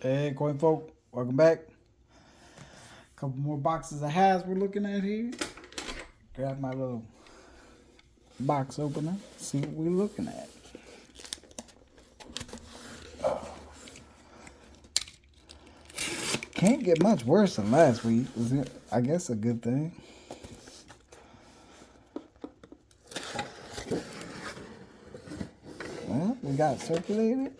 Hey, coin folk, welcome back. Couple more boxes of hats we're looking at here. Grab my little box opener, see what we're looking at. Can't get much worse than last week. Is it? I guess a good thing. Well, we got circulated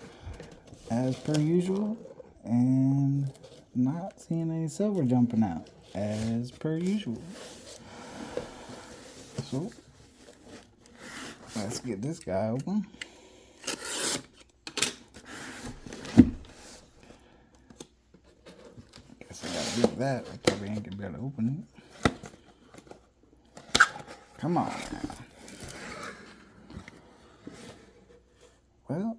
as per usual, and not seeing any silver jumping out as per usual. So let's get this guy open. Guess I gotta do that. I probably ain't gonna be able to open it. Come on now. Well,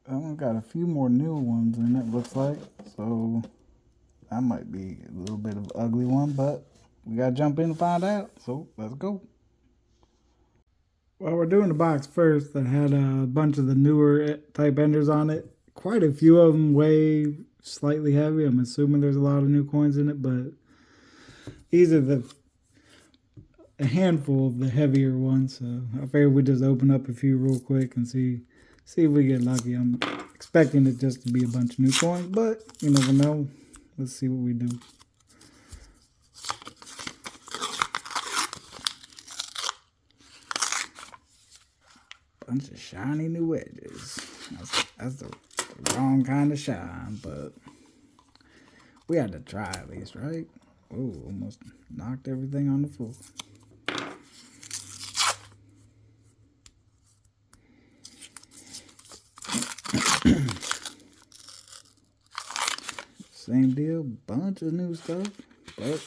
I only got a few more new ones in it, looks like. So that might be a little bit of an ugly one, but we gotta jump in and find out. So let's go. Well, we're doing the box first that had a bunch of the newer type enders on it. Quite a few of them weigh slightly heavy. I'm assuming there's a lot of new coins in it, but these are a handful of the heavier ones. So I figured we'd just open up a few real quick and see if we get lucky. I'm expecting it just to be a bunch of new coins, but you never know. Let's see what we do. Bunch of shiny new edges. That's the wrong kind of shine, but we had to try at least, right? Oh, almost knocked everything on the floor. Same deal, bunch of new stuff, but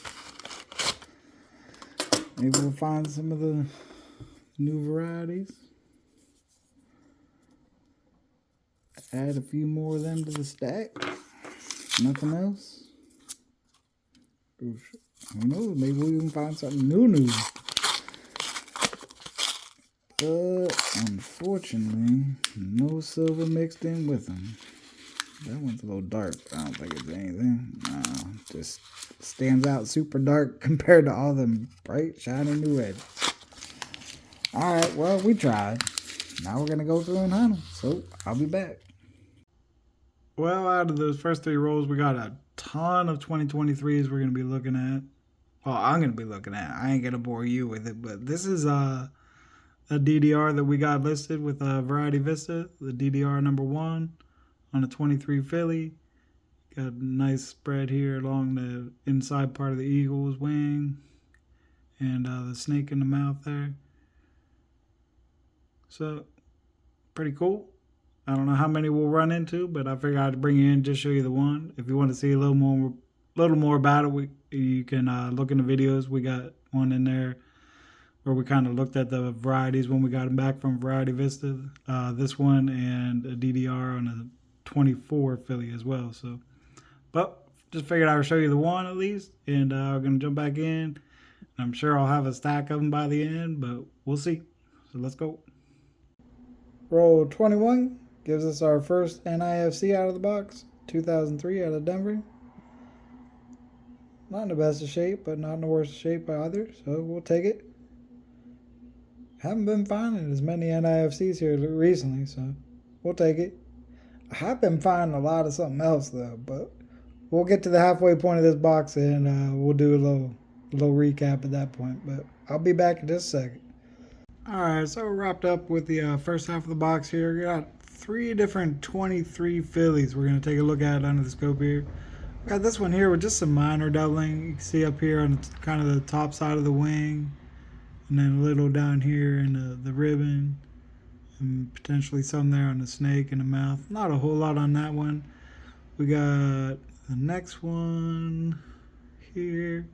maybe we'll find some of the new varieties. Add a few more of them to the stack. Nothing else. Who knows? Maybe we'll even find something new. But unfortunately, no silver mixed in with them. That one's a little dark. I don't think it's anything. No, just stands out super dark compared to all them bright, shiny new edges. Alright, well, we tried. Now we're going to go through and hunt them. So, I'll be back. Well, out of those first three rolls, we got a ton of 2023s we're going to be looking at. Well, I'm going to be looking at. I ain't going to bore you with it, but this is a DDR that we got listed with Variety Vista, the DDR number 1 on a 23 Philly. Got a nice spread here along the inside part of the eagle's wing and the snake in the mouth there. So, pretty cool. I don't know how many we'll run into, but I figured I'd bring you in just show you the one. If you want to see a little more about it, you can look in the videos. We got one in there where we kind of looked at the varieties when we got them back from Variety Vista. This one and a DDR on a 24 Philly as well. So, but just figured I would show you the one at least, and we're gonna jump back in. I'm sure I'll have a stack of them by the end, but we'll see. So let's go. Roll 21 gives us our first NIFC out of the box, 2003 out of Denver. Not in the best of shape, but not in the worst of shape either, so we'll take it. Haven't been finding as many NIFCs here recently, so we'll take it. I have been finding a lot of something else though, but we'll get to the halfway point of this box and we'll do a little recap at that point. But I'll be back in just a second. Alright, so we're wrapped up with the first half of the box here. We got 3 different 23 Phillies we're going to take a look at under the scope here. We got this one here with just some minor doubling. You can see up here on kind of the top side of the wing, and then a little down here in the ribbon, and potentially some there on the snake in the mouth. Not a whole lot on that one. We got the next one here.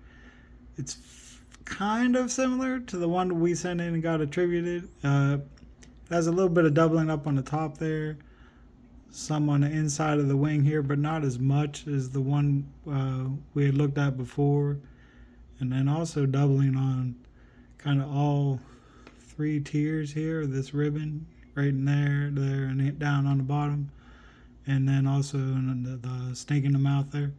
It's kind of similar to the one we sent in and got attributed. It has a little bit of doubling up on the top there, some on the inside of the wing here, but not as much as the one we had looked at before. And then also doubling on kind of all 3 tiers here of this ribbon, right in there, and down on the bottom. and then also the snake in the mouth there.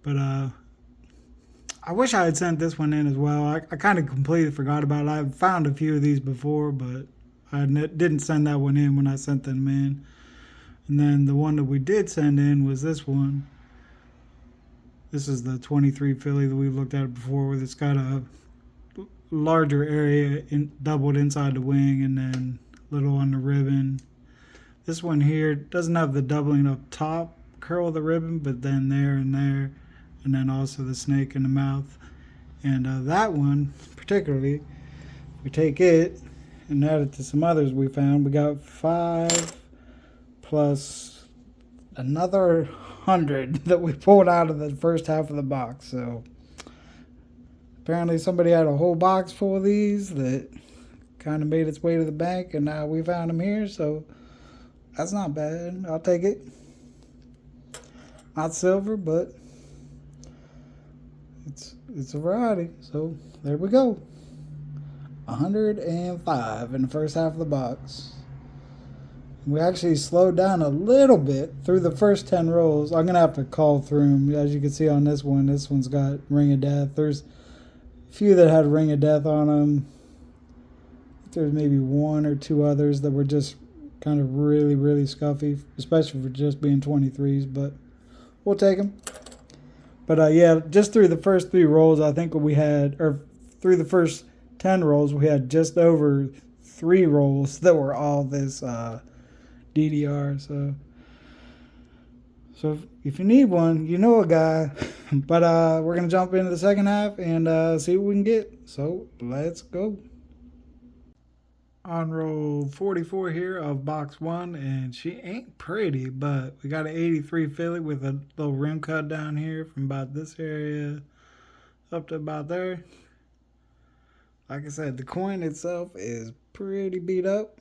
But I wish I had sent this one in as well. I kind of completely forgot about it. I found a few of these before, but I didn't send that one in when I sent them in. And then the one that we did send in was this one. This is the 23 Philly that we looked at before. It's got a larger area doubled inside the wing and then little on the ribbon. This one here doesn't have the doubling up top curl of the ribbon, but then there and there, and then also the snake in the mouth. And that one particularly, we take it and add it to some others we found. We got 5 plus another 100 that we pulled out of the first half of the box. So apparently somebody had a whole box full of these that kind of made its way to the bank, and now we found them here. So that's not bad. I'll take it. Not silver, but it's a variety. So there we go. 105 in the first half of the box. We actually slowed down a little bit through the first 10 rolls. I'm going to have to call through them. As you can see on this one's got Ring of Death. There's a few that had Ring of Death on them. There's maybe 1 or 2 others that were just kind of really, really scuffy, especially for just being 23s, but we'll take them. But yeah, just through the first 3 rolls, I think we had, or through the first 10 rolls, we had just over 3 rolls that were all this DDR. So if you need one, you know a guy. But we're going to jump into the second half and see what we can get. So let's go. On roll 44 here of box 1, and she ain't pretty, but we got an 83 Philly with a little rim cut down here from about this area up to about there. Like I said, the coin itself is pretty beat up,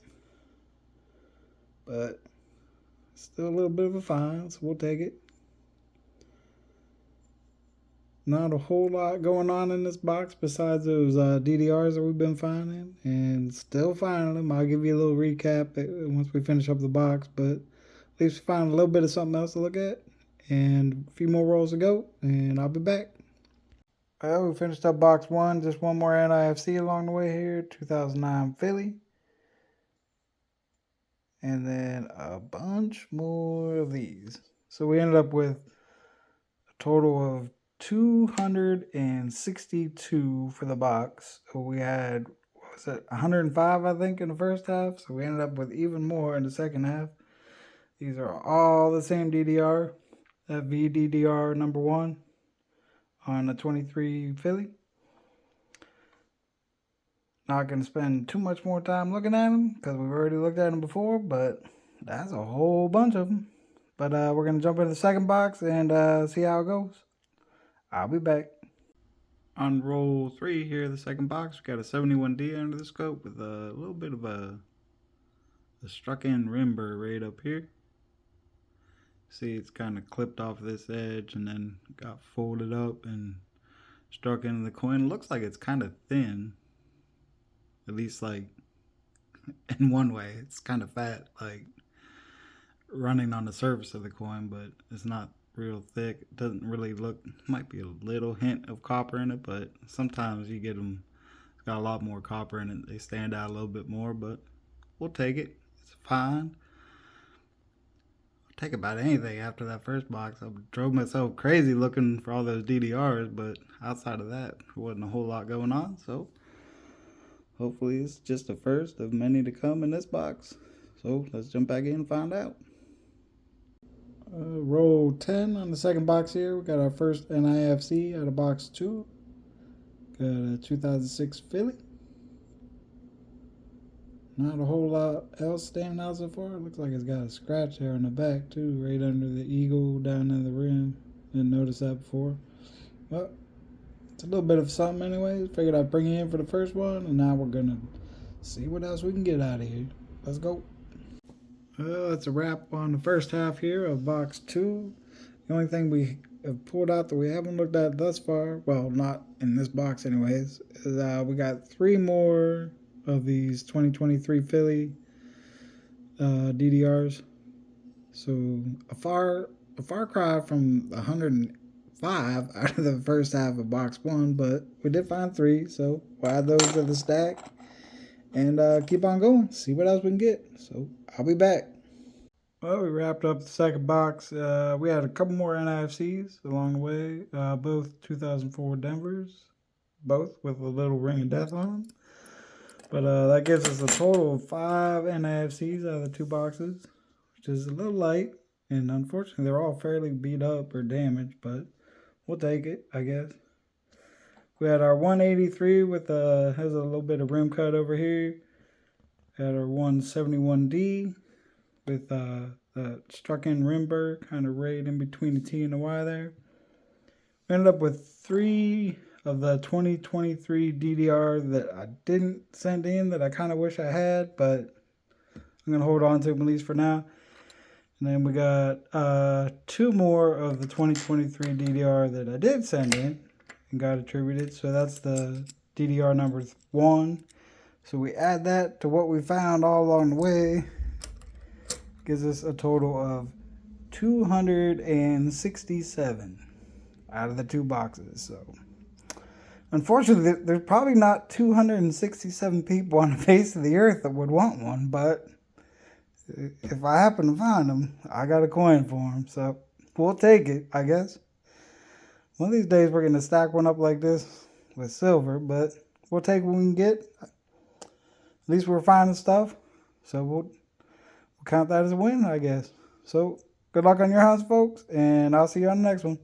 but still a little bit of a fine, so we'll take it. Not a whole lot going on in this box besides those DDRs that we've been finding, and still finding them. I'll give you a little recap once we finish up the box, but at least we found a little bit of something else to look at, and a few more rolls to go, and I'll be back. Well, we finished up box 1. Just one more NIFC along the way here. 2009 Philly. And then a bunch more of these. So we ended up with a total of 262 for the box. So we had, 105, I think, in the first half. So we ended up with even more in the second half. These are all the same DDR. That VDDR number 1 on the 23 Philly. Not going to spend too much more time looking at them because we've already looked at them before, but that's a whole bunch of them. But we're going to jump into the second box and see how it goes. I'll be back. On roll 3 here, the second box, we got a 71D under the scope with a little bit of a struck-in rim burr right up here. See, it's kind of clipped off this edge and then got folded up and struck into the coin. It looks like it's kind of thin, at least like in one way. It's kind of fat, like running on the surface of the coin, but it's not real thick. It doesn't really look, might be a little hint of copper in it, but sometimes you get them, it's got a lot more copper in it. They stand out a little bit more, but we'll take it. It's fine. I'll take about anything after that first box. I drove myself crazy looking for all those DDRs, but outside of that, there wasn't a whole lot going on, so hopefully it's just the first of many to come in this box. So let's jump back in and find out. Roll 10 on the second box here. We got our first NIFC out of box 2. Got a 2006 Philly. Not a whole lot else standing out so far. It looks like it's got a scratch there on the back too, right under the eagle down in the rim. Didn't notice that before. Well, it's a little bit of something anyways. Figured I'd bring it in for the first one, and now we're gonna see what else we can get out of here. Let's go. That's a wrap on the first half here of box 2. The only thing we have pulled out that we haven't looked at thus far, well, not in this box anyways, is we got 3 more of these 2023 Philly DDRs. So a far cry from 105 out of the first half of box one, but we did find 3, so we'll add those to the stack and keep on going. See what else we can get. So I'll be back. Well, we wrapped up the second box. We had a couple more NIFCs along the way, both 2004 Denvers, both with a little ring of death on them. But that gives us a total of 5 NIFCs out of the 2 boxes, which is a little light. And unfortunately, they're all fairly beat up or damaged, but we'll take it, I guess. We had our 183 with has a little bit of rim cut over here. We had our 171D with the struck-in rim burr, kind of right in between the T and the Y there. We ended up with 3 of the 2023 DDR that I didn't send in that I kind of wish I had, but I'm going to hold on to them at least for now. And then we got 2 more of the 2023 DDR that I did send in and got attributed. So that's the DDR number 1. So we add that to what we found all along the way. Gives us a total of 267 out of the 2 boxes. So unfortunately, there's probably not 267 people on the face of the earth that would want one, but if I happen to find them, I got a coin for them. So we'll take it, I guess. One of these days we're going to stack one up like this with silver, but we'll take what we can get. At least we're finding stuff. So we'll count that as a win, I guess. So good luck on your house, folks, and I'll see you on the next one.